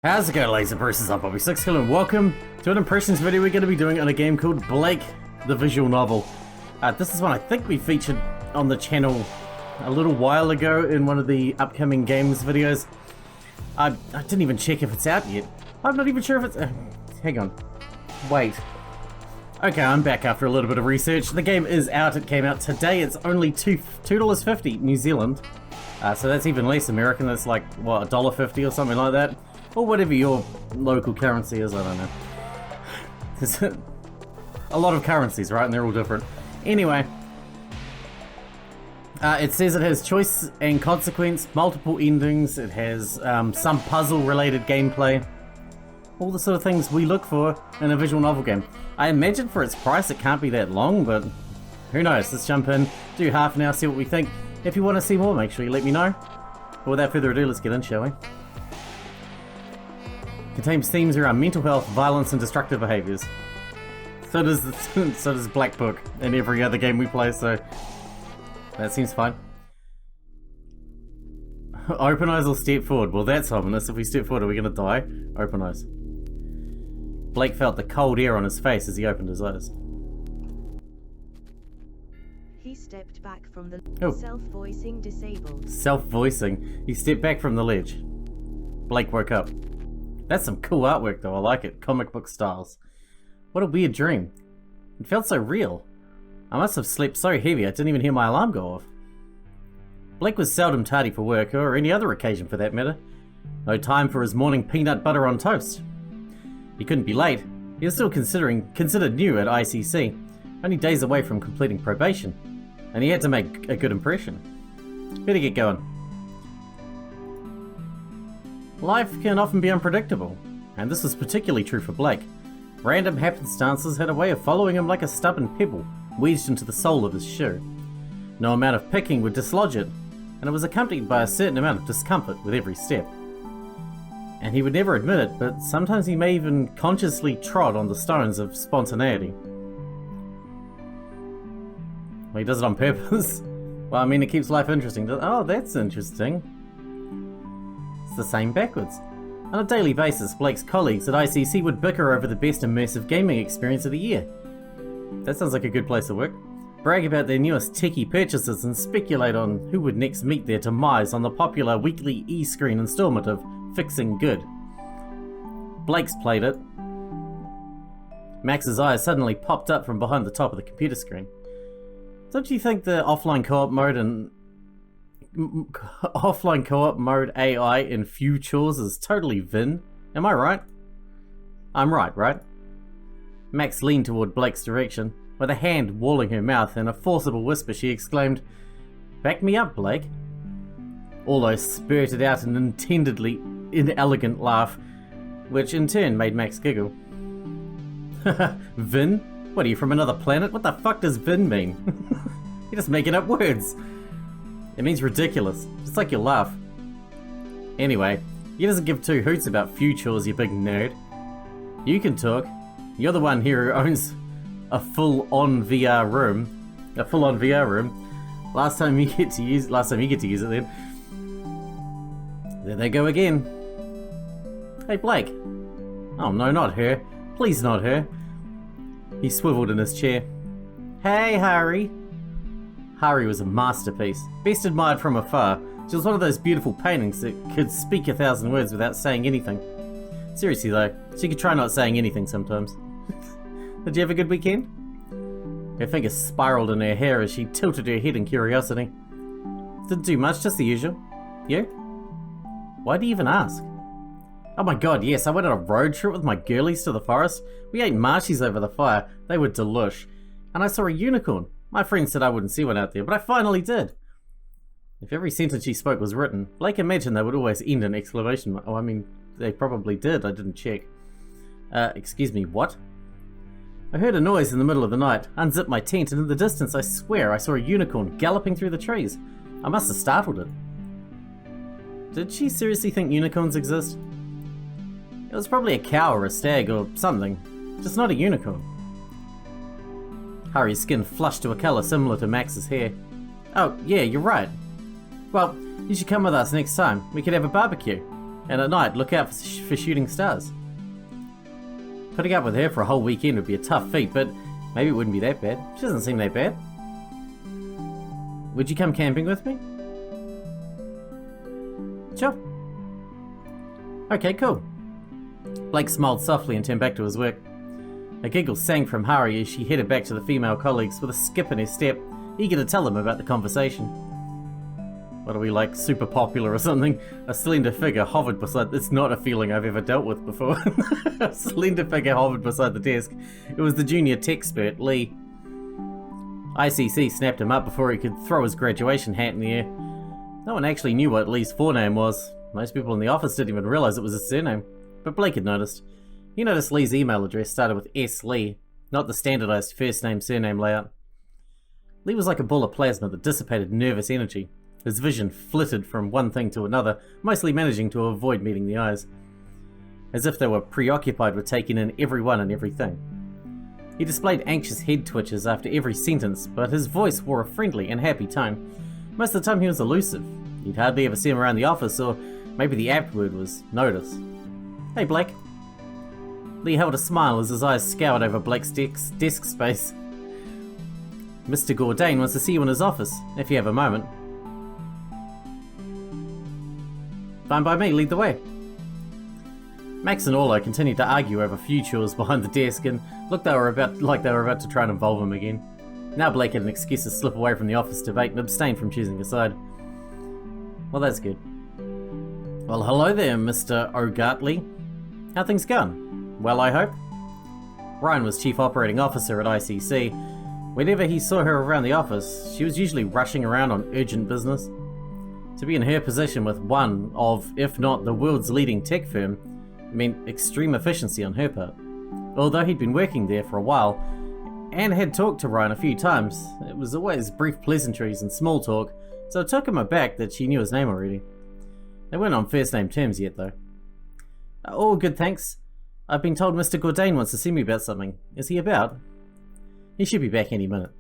How's it going, ladies and persons? I'm Bobby Sixkilla and welcome to an impressions video we're going to be doing on a game called Blake, the visual novel. This is one I think we featured on the channel a little while ago in one of the upcoming games videos. I didn't even check if it's out yet. I'm not even sure if it's... hang on. Wait. Okay, I'm back after a little bit of research. The game is out. It came out today. It's only $2.50 New Zealand. So that's even less American. That's like, what, $1.50 or something like that? Or whatever your local currency is, I don't know. There's a lot of currencies, right? And they're all different. Anyway. It says it has choice and consequence, multiple endings, it has some puzzle-related gameplay. All the sort of things we look for in a visual novel game. I imagine for its price it can't be that long, but who knows? Let's jump in, do half an hour, see what we think. If you want to see more, make sure you let me know. But without further ado, let's get in, shall we? Contains themes around mental health, violence, and destructive behaviors. So does Black Book and every other game we play, so that seems fine. Open eyes or step forward. Well, that's ominous. If we step forward, are we going to die? Open eyes. Blake felt the cold air on his face as he opened his eyes. He stepped back from the self-voicing disabled. Self-voicing. He stepped back from the ledge. Blake woke up. That's some cool artwork though, I like it. Comic book styles. What a weird dream. It felt so real. I must have slept so heavy I didn't even hear my alarm go off. Blake was seldom tardy for work, or any other occasion for that matter. No time for his morning peanut butter on toast. He couldn't be late. He was still considered new at ICC, only days away from completing probation, and he had to make a good impression. Better get going. Life can often be unpredictable, and this was particularly true for Blake. Random happenstances had a way of following him like a stubborn pebble, wedged into the sole of his shoe. No amount of picking would dislodge it, and it was accompanied by a certain amount of discomfort with every step. And he would never admit it, but sometimes he may even consciously trod on the stones of spontaneity. Well, he does it on purpose. Well, I mean, it keeps life interesting. Oh, that's interesting. It's the same backwards. On a daily basis, Blake's colleagues at ICC would bicker over the best immersive gaming experience of the year. That sounds like a good place to work. Brag about their newest techie purchases and speculate on who would next meet their demise on the popular weekly e-screen installment of Fixing Good. Blake's played it. Max's eyes suddenly popped up from behind the top of the computer screen. Don't you think the offline co-op mode AI in few chores is totally Vin? Am I right? I'm right, right? Max leaned toward Blake's direction. With a hand walling her mouth in a forcible whisper, she exclaimed, "Back me up, Blake." Although spurted out an intendedly inelegant laugh, which in turn made Max giggle. Vin? What, are you from another planet? What the fuck does Vin mean? You're just making up words. It means ridiculous, just like your laugh. Anyway, he doesn't give two hoots about few chores, you big nerd. You can talk. You're the one here who owns a full-on VR room. Last time you get to use it then. There they go again. Hey Blake. Oh no, not her. Please not her. He swiveled in his chair. Hey Harry. Harry was a masterpiece. Best admired from afar. She was one of those beautiful paintings that could speak 1,000 words without saying anything. Seriously though, she could try not saying anything sometimes. Did you have a good weekend? Her fingers spiraled in her hair as she tilted her head in curiosity. Didn't do much, just the usual. You? Why do you even ask? Oh my god, yes, I went on a road trip with my girlies to the forest. We ate marshies over the fire. They were delish. And I saw a unicorn. My friend said I wouldn't see one out there, but I finally did. If every sentence she spoke was written, Blake imagined they would always end in exclamation mark. Oh, I mean, they probably did. I didn't check. Excuse me, what? I heard a noise in the middle of the night, unzipped my tent, and in the distance I swear I saw a unicorn galloping through the trees. I must have startled it. Did she seriously think unicorns exist? It was probably a cow or a stag or something, just not a unicorn. Harry's skin flushed to a colour similar to Max's hair. Oh, yeah, you're right. Well, you should come with us next time. We could have a barbecue. And at night, look out for shooting stars. Putting up with her for a whole weekend would be a tough feat, but maybe it wouldn't be that bad. She doesn't seem that bad. Would you come camping with me? Sure. Okay, cool. Blake smiled softly and turned back to his work. A giggle sang from Hari as she headed back to the female colleagues with a skip in her step, eager to tell them about the conversation. What are we, like, super popular or something? A slender figure hovered beside... It's not a feeling I've ever dealt with before. A slender figure hovered beside the desk. It was the junior tech expert, Lee. ICC snapped him up before he could throw his graduation hat in the air. No one actually knew what Lee's forename was. Most people in the office didn't even realize it was his surname. But Blake had noticed. He noticed Lee's email address started with S. Lee, not the standardized first name-surname layout. Lee was like a ball of plasma that dissipated nervous energy. His vision flitted from one thing to another, mostly managing to avoid meeting the eyes, as if they were preoccupied with taking in everyone and everything. He displayed anxious head twitches after every sentence, but his voice wore a friendly and happy tone. Most of the time he was elusive. You'd hardly ever see him around the office, or maybe the apt word was notice. Hey, Blake. Lee held a smile as his eyes scoured over Blake's desk space. Mr. Gourdain wants to see you in his office, if you have a moment. Fine by me, lead the way. Max and Orlo continued to argue over few chores behind the desk and looked like they were about to try and involve him again. Now Blake had an excuse to slip away from the office debate and abstain from choosing a side. Well, that's good. Well, hello there, Mr. O'Gartley. How things going? Well, I hope? Ryan was Chief Operating Officer at ICC. Whenever he saw her around the office, she was usually rushing around on urgent business. To be in her position with one of, if not the world's leading tech firm, meant extreme efficiency on her part. Although he'd been working there for a while, and had talked to Ryan a few times, it was always brief pleasantries and small talk, so it took him aback that she knew his name already. They weren't on first name terms yet, though. All good, thanks. I've been told Mr. Gourdain wants to see me about something. Is he about? He should be back any minute.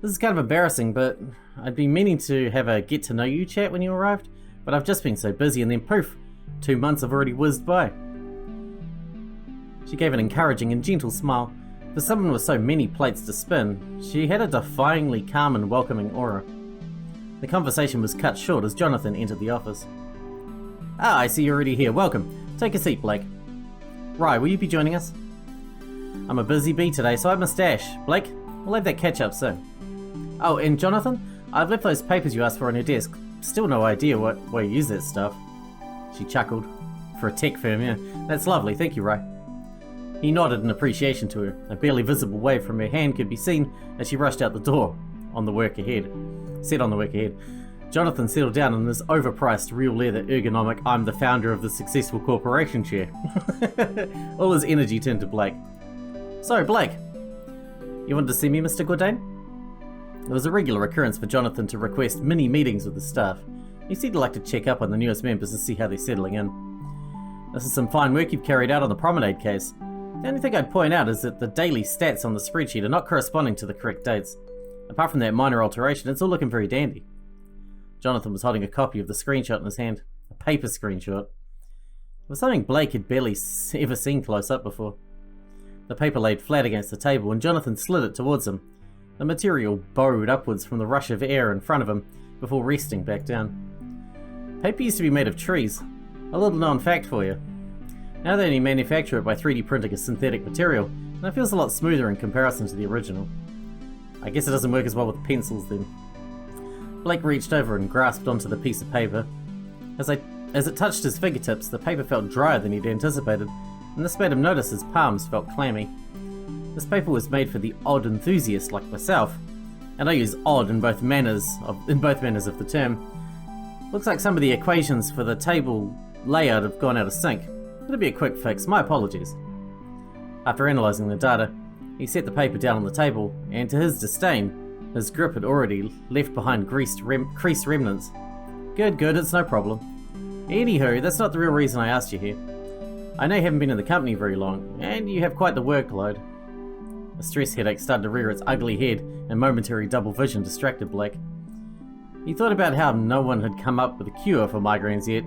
This is kind of embarrassing, but I'd been meaning to have a get-to-know-you chat when you arrived, but I've just been so busy, and then poof, 2 months have already whizzed by. She gave an encouraging and gentle smile. For someone with so many plates to spin, she had a defyingly calm and welcoming aura. The conversation was cut short as Jonathan entered the office. Ah, I see you're already here. Welcome. Take a seat, Blake. Rye, will you be joining us? I'm a busy bee today, so I must dash. Blake, we'll have that catch-up soon. Oh, and Jonathan, I've left those papers you asked for on your desk. Still no idea why you use that stuff. She chuckled. For a tech firm, yeah. That's lovely, thank you, Rye. He nodded in appreciation to her. A barely visible wave from her hand could be seen as she rushed out the door. On the work ahead. Jonathan settled down in this overpriced, real leather, ergonomic, I'm the founder of the successful corporation chair. All his energy turned to Blake. So, Blake, you wanted to see me, Mr. Gourdain? It was a regular occurrence for Jonathan to request mini meetings with the staff. He seemed to like to check up on the newest members to see how they're settling in. This is some fine work you've carried out on the Promenade case. The only thing I'd point out is that the daily stats on the spreadsheet are not corresponding to the correct dates. Apart from that minor alteration, it's all looking very dandy. Jonathan was holding a copy of the screenshot in his hand. A paper screenshot. It was something Blake had barely ever seen close up before. The paper laid flat against the table and Jonathan slid it towards him. The material bowed upwards from the rush of air in front of him before resting back down. Paper used to be made of trees. A little known fact for you. Now they only manufacture it by 3D printing a synthetic material, and it feels a lot smoother in comparison to the original. I guess it doesn't work as well with pencils then. Blake reached over and grasped onto the piece of paper. As it touched his fingertips, the paper felt drier than he'd anticipated, and this made him notice his palms felt clammy. This paper was made for the odd enthusiast like myself, and I use odd in both manners of the term. Looks like some of the equations for the table layout have gone out of sync. It'll be a quick fix, my apologies. After analysing the data, he set the paper down on the table, and to his disdain, his grip had already left behind creased remnants. Good, it's no problem. Anywho, that's not the real reason I asked you here. I know you haven't been in the company very long, and you have quite the workload. A stress headache started to rear its ugly head, and momentary double vision distracted Blake. He thought about how no one had come up with a cure for migraines yet,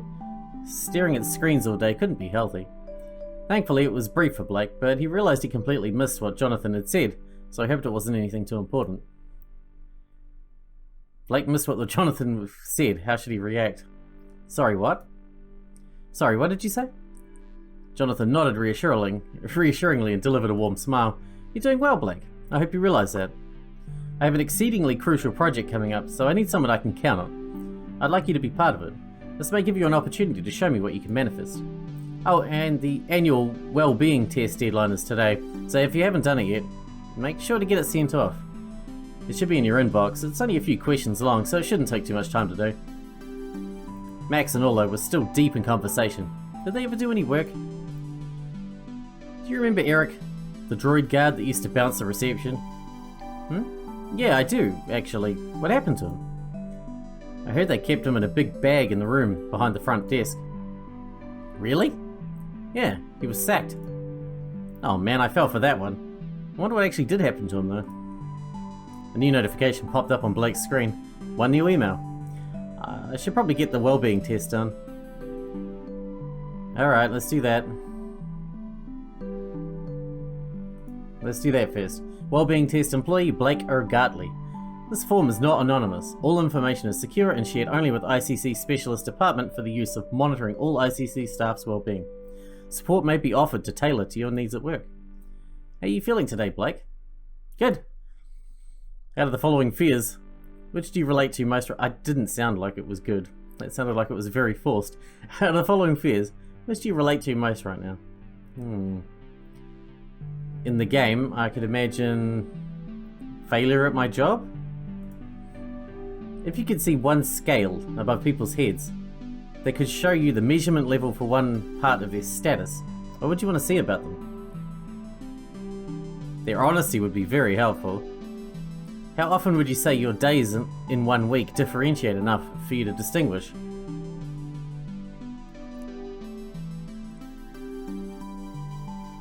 Staring at screens all day couldn't be healthy. Thankfully, it was brief for Blake, but he realized he completely missed what Jonathan had said, so I hoped it wasn't anything too important. Blake missed what Jonathan said. How should he react? Sorry, what? Sorry, what did you say? Jonathan nodded reassuringly and delivered a warm smile. You're doing well, Blake. I hope you realize that. I have an exceedingly crucial project coming up, so I need someone I can count on. I'd like you to be part of it. This may give you an opportunity to show me what you can manifest. Oh, and the annual well-being test deadline is today, so if you haven't done it yet, make sure to get it sent off. It should be in your inbox. It's only a few questions long, so it shouldn't take too much time to do. Max and Orlo were still deep in conversation. Did they ever do any work? Do you remember Eric, the droid guard that used to bounce the reception? Yeah, I do, actually. What happened to him? I heard they kept him in a big bag in the room behind the front desk. Really? Yeah, he was sacked. Oh man, I fell for that one. I wonder what actually did happen to him though. A new notification popped up on Blake's screen. One new email. I should probably get the well-being test done. Alright, let's do that. Let's do that first. Well-being test employee Blake Ergartley. This form is not anonymous. All information is secure and shared only with ICC Specialist Department for the use of monitoring all ICC staff's well-being. Support may be offered to tailor to your needs at work. How are you feeling today, Blake? Good. Out of the following fears, which do you relate to most? I didn't sound like it was good. It sounded like it was very forced. Out of the following fears, which do you relate to most right now? In the game, I could imagine failure at my job? If you could see one scale above people's heads that could show you the measurement level for one part of their status, what would you want to see about them? Their honesty would be very helpful. How often would you say your days in 1 week differentiate enough for you to distinguish?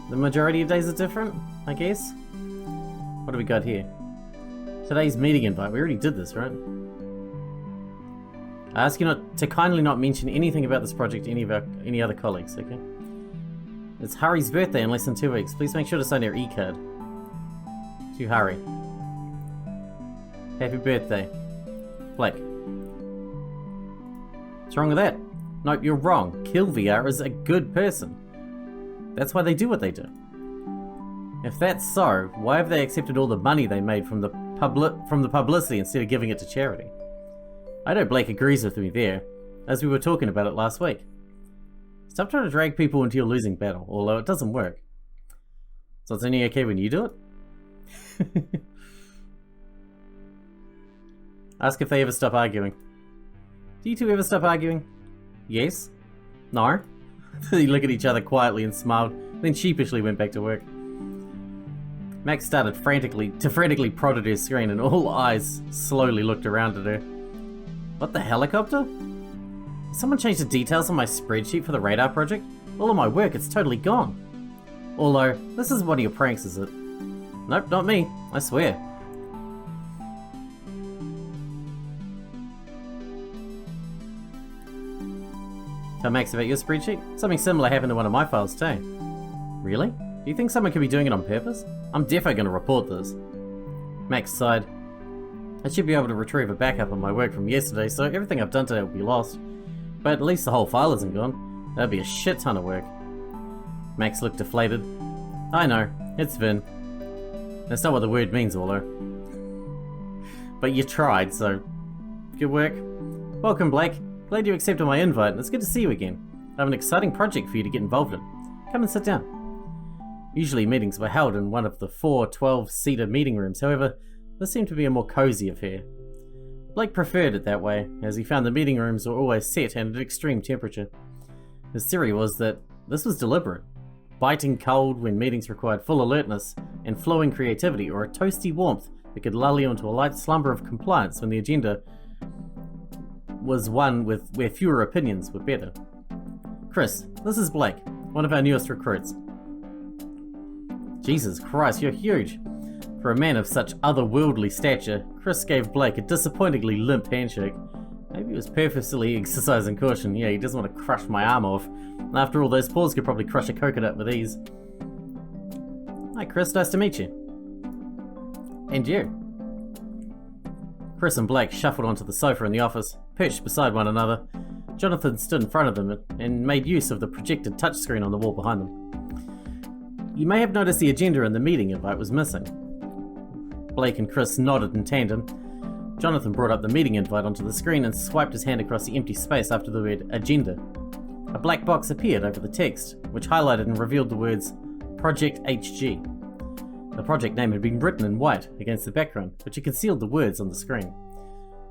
The majority of days are different, I guess? What do we got here? Today's meeting invite. We already did this, right? I ask you to kindly not mention anything about this project to any other colleagues, okay? It's Hari's birthday in less than 2 weeks. Please make sure to sign her e-card. To Hari. Happy birthday. Blake. What's wrong with that? Nope, you're wrong. Kill VR is a good person. That's why they do what they do. If that's so, why have they accepted all the money they made from the publicity instead of giving it to charity? I know Blake agrees with me there, as we were talking about it last week. Stop trying to drag people into your losing battle, although it doesn't work. So it's only okay when you do it? Ask if they ever stop arguing. Do you two ever stop arguing? Yes? No? They look at each other quietly and smiled, then sheepishly went back to work. Max started frantically prod at her screen and all eyes slowly looked around at her. What, the helicopter? Someone changed the details on my spreadsheet for the radar project? All of my work, it's totally gone. Although, this is one of your pranks, is it? Nope, not me, I swear. Tell Max about your spreadsheet? Something similar happened to one of my files too. Really? Do you think someone could be doing it on purpose? I'm definitely going to report this. Max sighed. I should be able to retrieve a backup of my work from yesterday, so everything I've done today will be lost. But at least the whole file isn't gone. That'd be a shit ton of work. Max looked deflated. I know, it's Vin. That's not what the word means, Orlo. But you tried, so good work. Welcome, Blake. Glad you accepted my invite, and it's good to see you again. I have an exciting project for you to get involved in. Come and sit down. Usually meetings were held in one of the 4 12-seater meeting rooms, however, this seemed to be a more cozy affair. Blake preferred it that way, as he found the meeting rooms were always set and at extreme temperature. His theory was that this was deliberate. Biting cold when meetings required full alertness, and flowing creativity, or a toasty warmth that could lull you into a light slumber of compliance when the agenda was one where fewer opinions were better. Chris, this is Blake, one of our newest recruits. Jesus Christ, you're huge. For a man of such otherworldly stature, Chris gave Blake a disappointingly limp handshake. Maybe he was purposely exercising caution. Yeah, he doesn't want to crush my arm off. After all, those paws could probably crush a coconut with ease. Hi Chris, nice to meet you. And you. Chris and Blake shuffled onto the sofa in the office, perched beside one another. Jonathan stood in front of them and made use of the projected touchscreen on the wall behind them. You may have noticed the agenda in the meeting invite was missing. Blake and Chris nodded in tandem. Jonathan brought up the meeting invite onto the screen and swiped his hand across the empty space after the word agenda. A black box appeared over the text, which highlighted and revealed the words Project HG. The project name had been written in white against the background, which had concealed the words on the screen.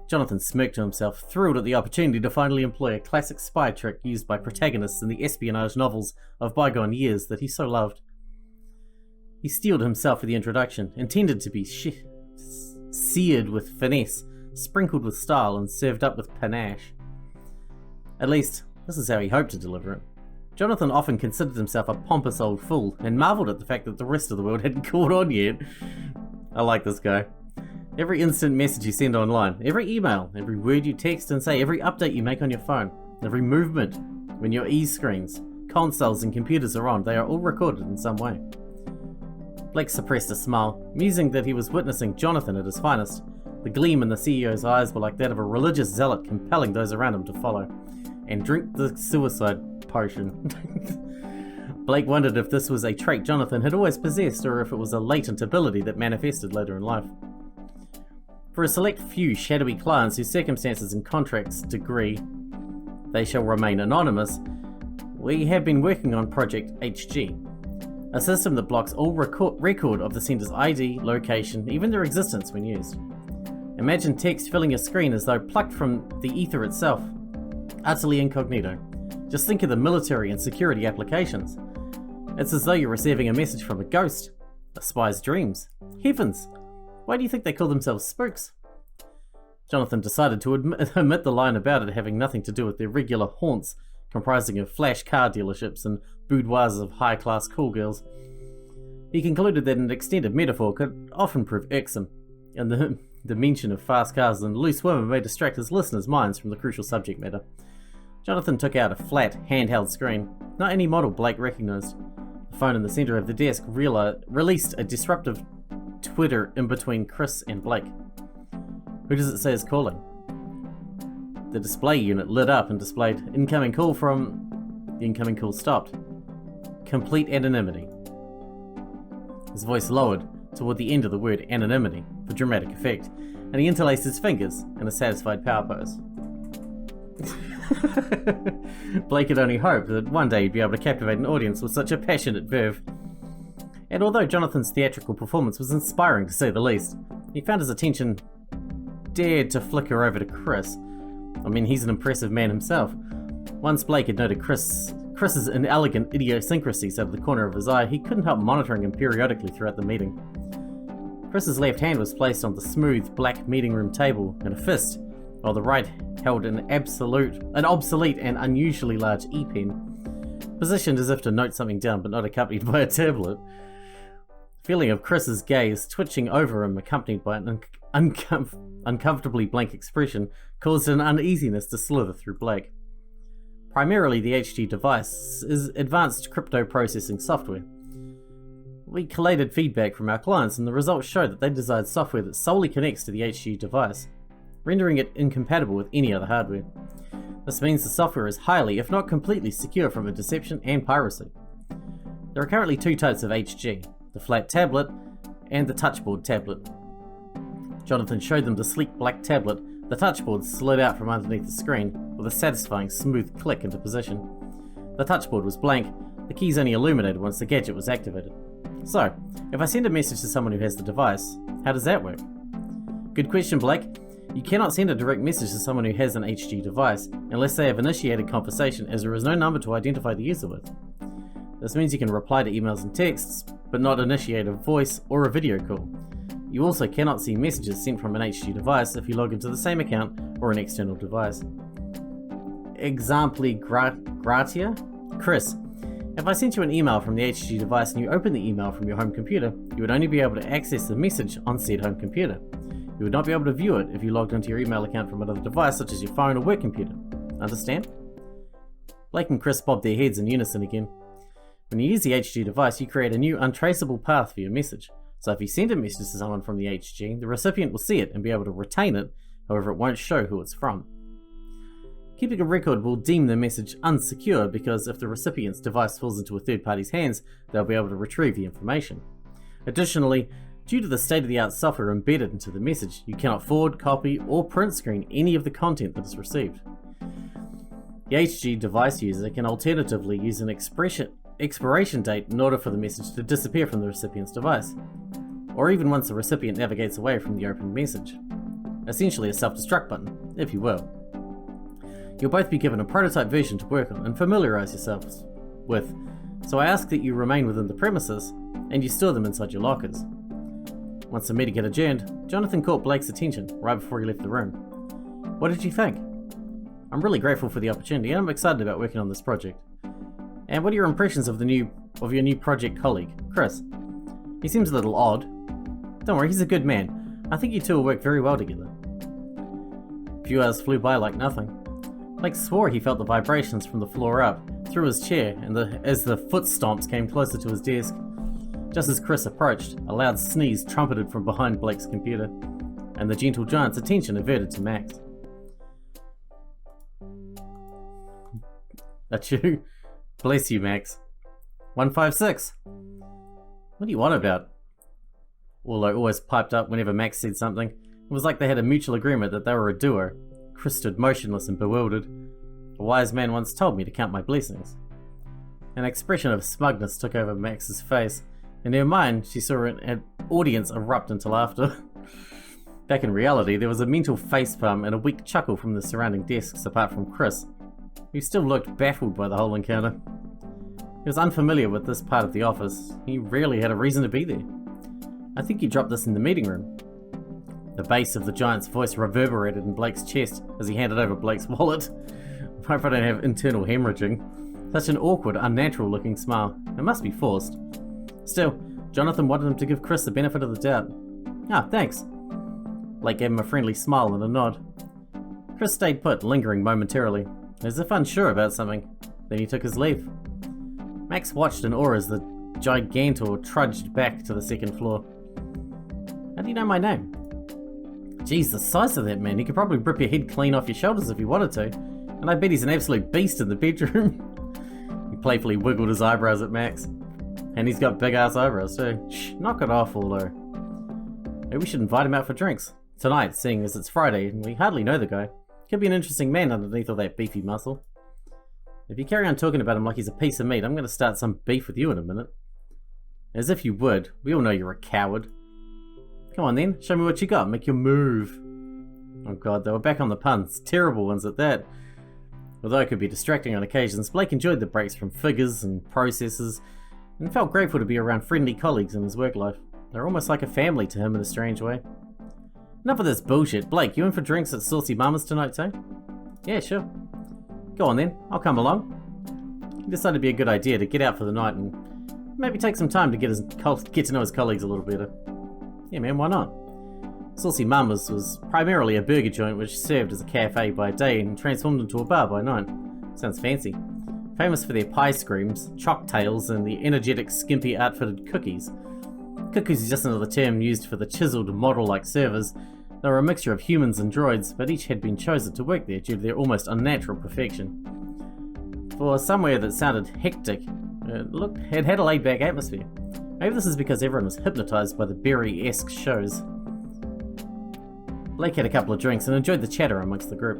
Jonathan smirked to himself, thrilled at the opportunity to finally employ a classic spy trick used by protagonists in the espionage novels of bygone years that he so loved. He steeled himself for the introduction, intended to be seared with finesse, sprinkled with style, and served up with panache. At least, this is how he hoped to deliver it. Jonathan often considered himself a pompous old fool, and marvelled at the fact that the rest of the world hadn't caught on yet. I like this guy. Every instant message you send online, every email, every word you text and say, every update you make on your phone, every movement when your e-screens, consoles and computers are on, they are all recorded in some way. Blake suppressed a smile, musing that he was witnessing Jonathan at his finest. The gleam in the CEO's eyes were like that of a religious zealot compelling those around him to follow and drink the suicide potion. Blake wondered if this was a trait Jonathan had always possessed or if it was a latent ability that manifested later in life. For a select few shadowy clients whose circumstances and contracts degree they shall remain anonymous, we have been working on Project HG, a system that blocks all record of the sender's ID, location, even their existence when used. Imagine text filling your screen as though plucked from the ether itself, utterly incognito. Just think of the military and security applications. It's as though you're receiving a message from a ghost, a spy's dreams. Heavens! Why do you think they call themselves spooks? Jonathan decided to omit the line about it having nothing to do with their regular haunts, comprising of flash car dealerships and boudoirs of high-class call girls. He concluded that an extended metaphor could often prove irksome, and the mention of fast cars and loose women may distract his listeners' minds from the crucial subject matter. Jonathan took out a flat, handheld screen, not any model Blake recognised. The phone in the centre of the desk released a disruptive twitter in between Chris and Blake. Who does it say is calling? The display unit lit up and displayed incoming call from... The incoming call stopped. Complete anonymity. His voice lowered toward the end of the word anonymity for dramatic effect, and he interlaced his fingers in a satisfied power pose. Blake had only hoped that one day he'd be able to captivate an audience with such a passionate verve. And although Jonathan's theatrical performance was inspiring to say the least, he found his attention dared to flicker over to Chris. I mean, he's an impressive man himself. Once Blake had noted Chris's inelegant idiosyncrasies out of the corner of his eye, he couldn't help monitoring him periodically throughout the meeting. Chris's left hand was placed on the smooth black meeting room table in a fist, while the right held an obsolete and unusually large e-pen, positioned as if to note something down but not accompanied by a tablet. The feeling of Chris's gaze twitching over him, accompanied by an uncomfortably blank expression, caused an uneasiness to slither through Blake. Primarily, the HG device is advanced crypto processing software. We collated feedback from our clients, and the results show that they desired software that solely connects to the HG device, rendering it incompatible with any other hardware. This means the software is highly, if not completely, secure from deception and piracy. There are currently two types of HG, the flat tablet and the touchboard tablet. Jonathan showed them the sleek black tablet. The touchboard slid out from underneath the screen with a satisfying smooth click into position. The touchboard was blank, the keys only illuminated once the gadget was activated. So, if I send a message to someone who has the device, how does that work? Good question, Blake. You cannot send a direct message to someone who has an HG device unless they have initiated conversation, as there is no number to identify the user with. This means you can reply to emails and texts, but not initiate a voice or a video call. You also cannot see messages sent from an HG device if you log into the same account or an external device. Exempli gratia? Chris, if I sent you an email from the HG device and you open the email from your home computer, you would only be able to access the message on said home computer. You would not be able to view it if you logged into your email account from another device such as your phone or work computer. Understand? Blake and Chris bobbed their heads in unison again. When you use the HG device, you create a new untraceable path for your message. So if you send a message to someone from the HG, the recipient will see it and be able to retain it, however it won't show who it's from. Keeping a record will deem the message unsecure because if the recipient's device falls into a third party's hands, they'll be able to retrieve the information. Additionally, due to the state-of-the-art software embedded into the message, you cannot forward, copy, or print screen any of the content that is received. The HG device user can alternatively use an expiration date in order for the message to disappear from the recipient's device, or even once the recipient navigates away from the opened message. Essentially a self-destruct button, if you will. You'll both be given a prototype version to work on and familiarise yourselves with, so I ask that you remain within the premises and you store them inside your lockers. Once the meeting had adjourned, Jonathan caught Blake's attention right before he left the room. What did you think? I'm really grateful for the opportunity and I'm excited about working on this project. And what are your impressions of your new project colleague, Chris? He seems a little odd. Don't worry, he's a good man. I think you two will work very well together. A few hours flew by like nothing. Blake swore he felt the vibrations from the floor up, through his chair, and as the foot stomps came closer to his desk. Just as Chris approached, a loud sneeze trumpeted from behind Blake's computer, and the gentle giant's attention averted to Max. That's you? Bless you, Max. 156. What do you want about? Orlo always piped up whenever Max said something. It was like they had a mutual agreement that they were a duo. Chris stood motionless and bewildered. A wise man once told me to count my blessings. An expression of smugness took over Max's face. In her mind, she saw an audience erupt into laughter. Back in reality, there was a mental facepalm and a weak chuckle from the surrounding desks apart from Chris, who still looked baffled by the whole encounter. He was unfamiliar with this part of the office. He rarely had a reason to be there. I think you dropped this in the meeting room. The bass of the giant's voice reverberated in Blake's chest as he handed over Blake's wallet. I hope I don't have internal hemorrhaging. Such an awkward, unnatural looking smile. It must be forced. Still, Jonathan wanted him to give Chris the benefit of the doubt. Ah, thanks. Blake gave him a friendly smile and a nod. Chris stayed put, lingering momentarily, as if unsure about something. Then he took his leave. Max watched in awe as the Gigantor trudged back to the second floor. How do you know my name? Geez, the size of that man. He could probably rip your head clean off your shoulders if he wanted to. And I bet he's an absolute beast in the bedroom. He playfully wiggled his eyebrows at Max. And he's got big ass eyebrows too. Shh, knock it off, Orlo. Maybe we should invite him out for drinks. Tonight, seeing as it's Friday and we hardly know the guy. Could be an interesting man underneath all that beefy muscle. If you carry on talking about him like he's a piece of meat, I'm going to start some beef with you in a minute. As if you would. We all know you're a coward. Come on then, show me what you got. Make your move. Oh god, they were back on the puns. Terrible ones at that. Although it could be distracting on occasions, Blake enjoyed the breaks from figures and processes and felt grateful to be around friendly colleagues in his work life. They're almost like a family to him in a strange way. Enough of this bullshit. Blake, you in for drinks at Saucy Mama's tonight too? Yeah, sure. Go on then, I'll come along. He decided it'd be a good idea to get out for the night and maybe take some time to get to know his colleagues a little better. Yeah man, why not? Saucy Mama's was primarily a burger joint which served as a cafe by day and transformed into a bar by night. Sounds fancy. Famous for their pie screams, chocktails, and the energetic, skimpy outfitted cookies. Cookies is just another term used for the chiseled, model-like servers. They were a mixture of humans and droids, but each had been chosen to work there due to their almost unnatural perfection. For somewhere that sounded hectic, it had a laid-back atmosphere. Maybe this is because everyone was hypnotized by the Berry-esque shows. Blake had a couple of drinks and enjoyed the chatter amongst the group.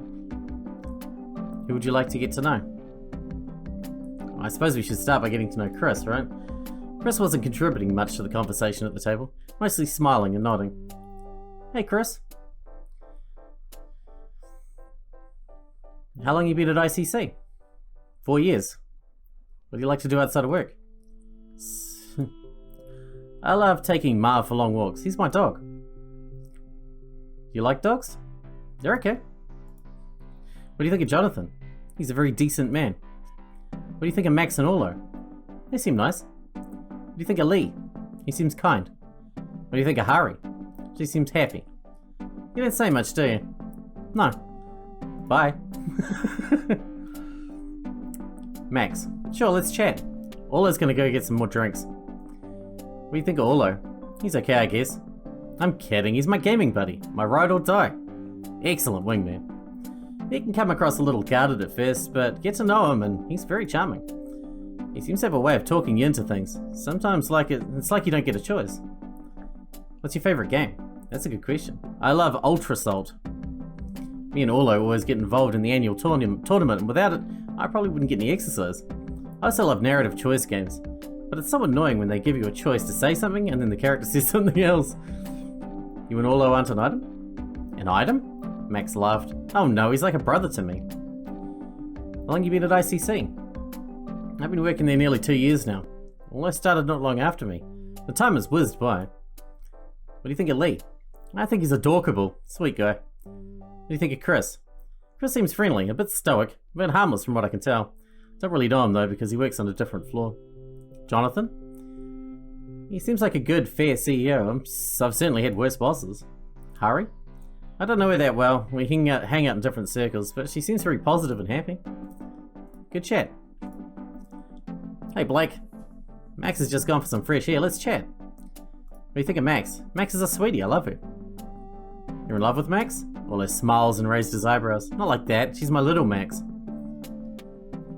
Who would you like to get to know? I suppose we should start by getting to know Chris, right? Chris wasn't contributing much to the conversation at the table, mostly smiling and nodding. Hey Chris. How long you been at ICC? 4 years. What do you like to do outside of work? I love taking Marv for long walks. He's my dog. You like dogs? They're okay. What do you think of Jonathan? He's a very decent man. What do you think of Max and Orlo? They seem nice. What do you think of Lee? He seems kind. What do you think of Hari? She seems happy. You don't say much, do you? No. Bye. Max. Sure, let's chat. Orlo's gonna go get some more drinks. What do you think of Orlo? He's okay, I guess. I'm kidding, he's my gaming buddy. My ride or die. Excellent wingman. He can come across a little guarded at first, but get to know him and he's very charming. He seems to have a way of talking you into things. Sometimes it's like you don't get a choice. What's your favourite game? That's a good question. I love Ultra Salt. Me and Orlo always get involved in the annual tournament, and without it, I probably wouldn't get any exercise. I also love narrative choice games, but it's so annoying when they give you a choice to say something and then the character says something else. You and Orlo aren't an item? An item? Max laughed. Oh no, he's like a brother to me. How long you been at ICC? I've been working there nearly 2 years now. Orlo started not long after me. The time has whizzed by. What do you think of Lee? I think he's adorable. Sweet guy. What do you think of Chris? Chris seems friendly, a bit stoic, a bit harmless from what I can tell. Don't really know him though because he works on a different floor. Jonathan? He seems like a good, fair CEO. I've certainly had worse bosses. Hari? I don't know her that well. We hang out in different circles, but she seems very positive and happy. Good chat. Hey Blake. Max has just gone for some fresh air. Let's chat. What do you think of Max? Max is a sweetie. I love her. You're in love with Max? Orlo smiles and raised his eyebrows. Not like that. She's my little Max.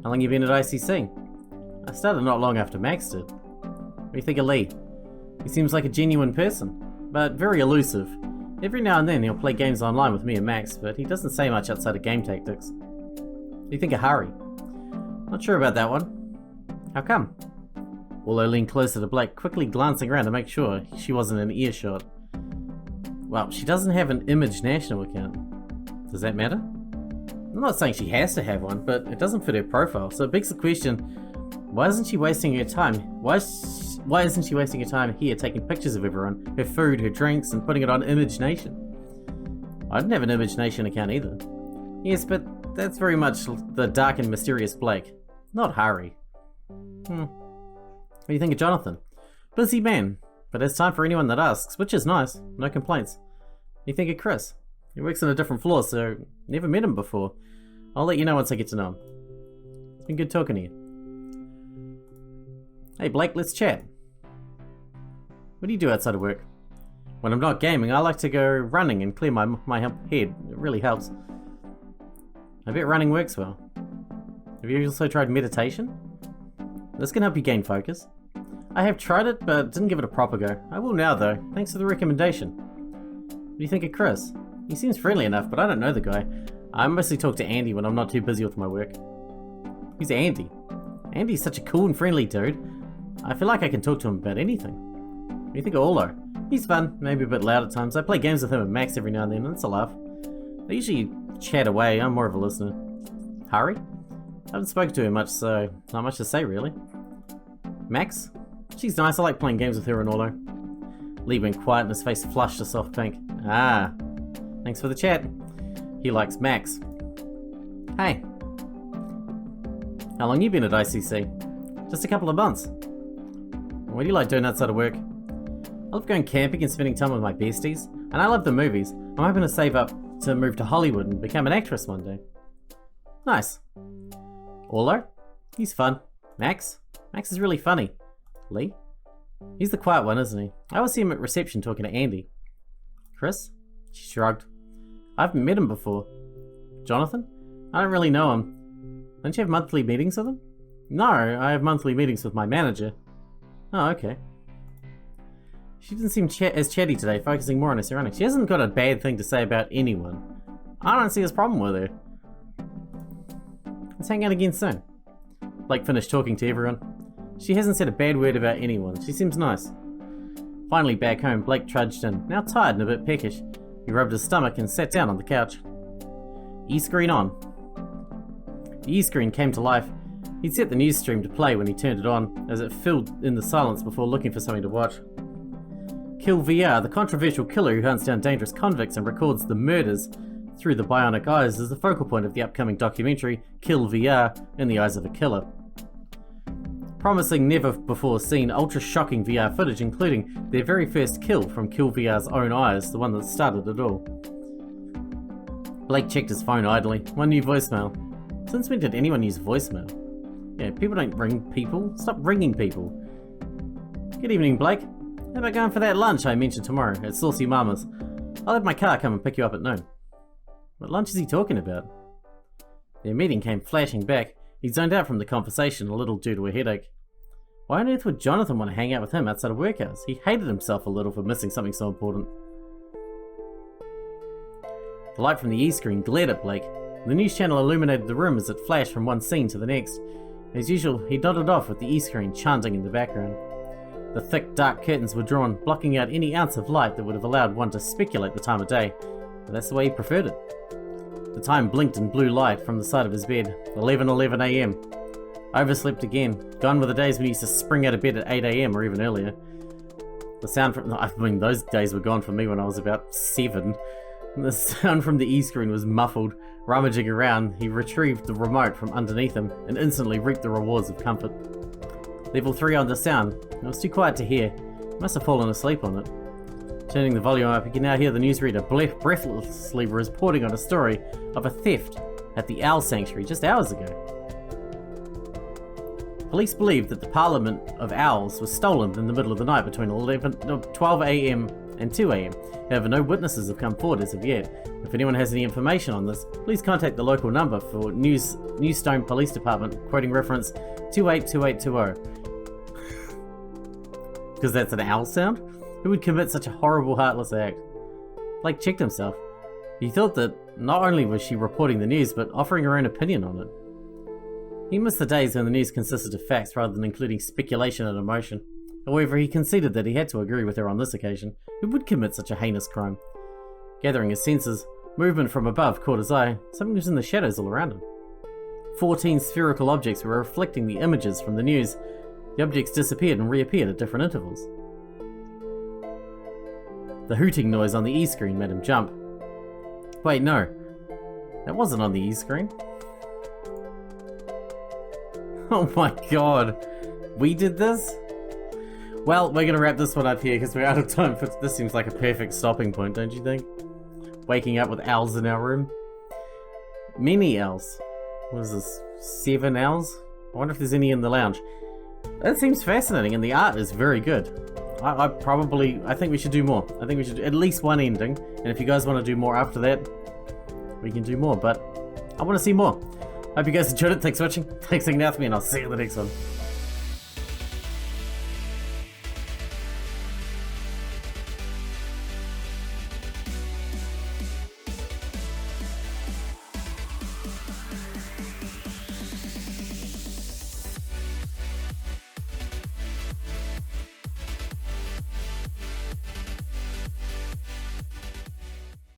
How long you been at ICC? I started not long after Max did. What do you think of Lee? He seems like a genuine person, but very elusive. Every now and then he'll play games online with me and Max, but he doesn't say much outside of game tactics. What do you think of Hari? Not sure about that one. How come? Orlo leaned closer to Blake, quickly glancing around to make sure she wasn't in earshot. Well, she doesn't have an Image National account. Does that matter? I'm not saying she has to have one, but it doesn't fit her profile, so it begs the question, why isn't she wasting her time? Why isn't she wasting her time here taking pictures of everyone, her food, her drinks, and putting it on Image Nation? I didn't have an Image Nation account either. Yes, but that's very much the dark and mysterious Blake, not Hari. What do you think of Jonathan? Busy man, but has time for anyone that asks, which is nice, no complaints. What do you think of Chris? He works on a different floor, so never met him before. I'll let you know once I get to know him. It's been good talking to you. Hey Blake, let's chat. What do you do outside of work? When I'm not gaming, I like to go running and clear my head. It really helps. I bet running works well. Have you also tried meditation? This can help you gain focus. I have tried it, but didn't give it a proper go. I will now though, thanks for the recommendation. What do you think of Chris? He seems friendly enough, but I don't know the guy. I mostly talk to Andy when I'm not too busy with my work. Who's Andy? Andy's such a cool and friendly dude. I feel like I can talk to him about anything. What do you think of Orlo? He's fun, maybe a bit loud at times. I play games with him and Max every now and then, and it's a laugh. They usually chat away, I'm more of a listener. Hari? I haven't spoken to her much, so not much to say really. Max? She's nice, I like playing games with her and Orlo. Lee went quiet and his face flushed a soft pink. Ah, thanks for the chat. He likes Max. Hey. How long you been at ICC? Just a couple of months. What do you like doing outside of work? I love going camping and spending time with my besties, and I love the movies. I'm hoping to save up to move to Hollywood and become an actress one day. Nice. Orlo? He's fun. Max? Max is really funny. Lee? He's the quiet one, isn't he? I always see him at reception talking to Andy. Chris? She shrugged. I haven't met him before. Jonathan? I don't really know him. Don't you have monthly meetings with him? No, I have monthly meetings with my manager. Oh, okay. She didn't seem as chatty today, focusing more on her surroundings. She hasn't got a bad thing to say about anyone. I don't see his problem with her. Let's hang out again soon. Blake finished talking to everyone. She hasn't said a bad word about anyone. She seems nice. Finally back home, Blake trudged in, now tired and a bit peckish. He rubbed his stomach and sat down on the couch. E-screen on. The E-screen came to life. He'd set the news stream to play when he turned it on, as it filled in the silence before looking for something to watch. Kill VR, the controversial killer who hunts down dangerous convicts and records the murders through the bionic eyes, is the focal point of the upcoming documentary Kill VR in the Eyes of a Killer. Promising never-before-seen, ultra-shocking VR footage, including their very first kill from Kill VR's own eyes, the one that started it all. Blake checked his phone idly. One new voicemail. Since when did anyone use voicemail? Yeah, people don't ring people. Stop ringing people. Good evening, Blake. How about going for that lunch I mentioned tomorrow at Saucy Mama's? I'll have my car come and pick you up at noon. What lunch is he talking about? Their meeting came flashing back. He zoned out from the conversation, a little due to a headache. Why on earth would Jonathan want to hang out with him outside of work hours? He hated himself a little for missing something so important. The light from the E-screen glared at Blake. The news channel illuminated the room as it flashed from one scene to the next. As usual, he nodded off with the E-screen chanting in the background. The thick, dark curtains were drawn, blocking out any ounce of light that would have allowed one to speculate the time of day, but that's the way he preferred it. The time blinked in blue light from the side of his bed. 11:11 a.m. Overslept again. Gone were the days when he used to spring out of bed at 8 a.m. or even earlier. The sound from... I mean, those days were gone for me when I was about 7. The sound from the E-screen was muffled. Rummaging around, he retrieved the remote from underneath him and instantly reaped the rewards of comfort. Level 3 on the sound. It was too quiet to hear. He must have fallen asleep on it. Turning the volume up, you can now hear the newsreader breathlessly reporting on a story of a theft at the Owl Sanctuary just hours ago. Police believe that the Parliament of Owls was stolen in the middle of the night between 12 a.m. and 2 a.m. However, no witnesses have come forward as of yet. If anyone has any information on this, please contact the local number for Newstone Police Department, quoting reference 282820. Because that's an owl sound? Who would commit such a horrible, heartless act? Blake checked himself. He thought that not only was she reporting the news, but offering her own opinion on it. He missed the days when the news consisted of facts rather than including speculation and emotion. However, he conceded that he had to agree with her on this occasion. Who would commit such a heinous crime? Gathering his senses, movement from above caught his eye. Something was in the shadows all around him. 14 spherical objects were reflecting the images from the news. The objects disappeared and reappeared at different intervals. The hooting noise on the E-screen made him jump. Wait, no. That wasn't on the E-screen. Oh my god. We did this? Well, we're gonna wrap this one up here because we're out of time. This seems like a perfect stopping point, don't you think? Waking up with owls in our room. Many owls. What is this? 7 owls? I wonder if there's any in the lounge. That seems fascinating, and the art is very good. I think we should do more. I think we should do at least one ending, and if you guys want to do more after that, we can do more, but I want to see more. Hope you guys enjoyed it. Thanks for watching. Thanks for hanging out with me, and I'll see you in the next one.